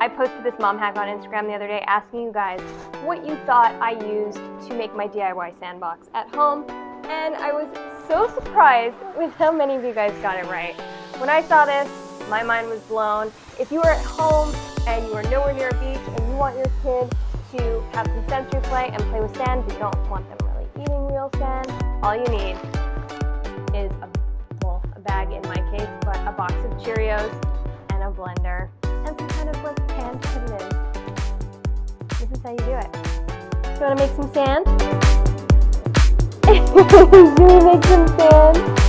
I posted this mom hack on Instagram the other day asking you guys what you thought I used to make my DIY sandbox at home, and I was so surprised with how many of you guys got it right. When I saw this, my mind was blown. If you are at home and you are nowhere near a beach and you want your kid to have some sensory play and play with sand, but you don't want them really eating real sand, all you need is a bag in my case, but a box of Cheerios and a blender and some kind of like pan to put it in. This is how you do it. So you want to make some sand? Should we make some sand?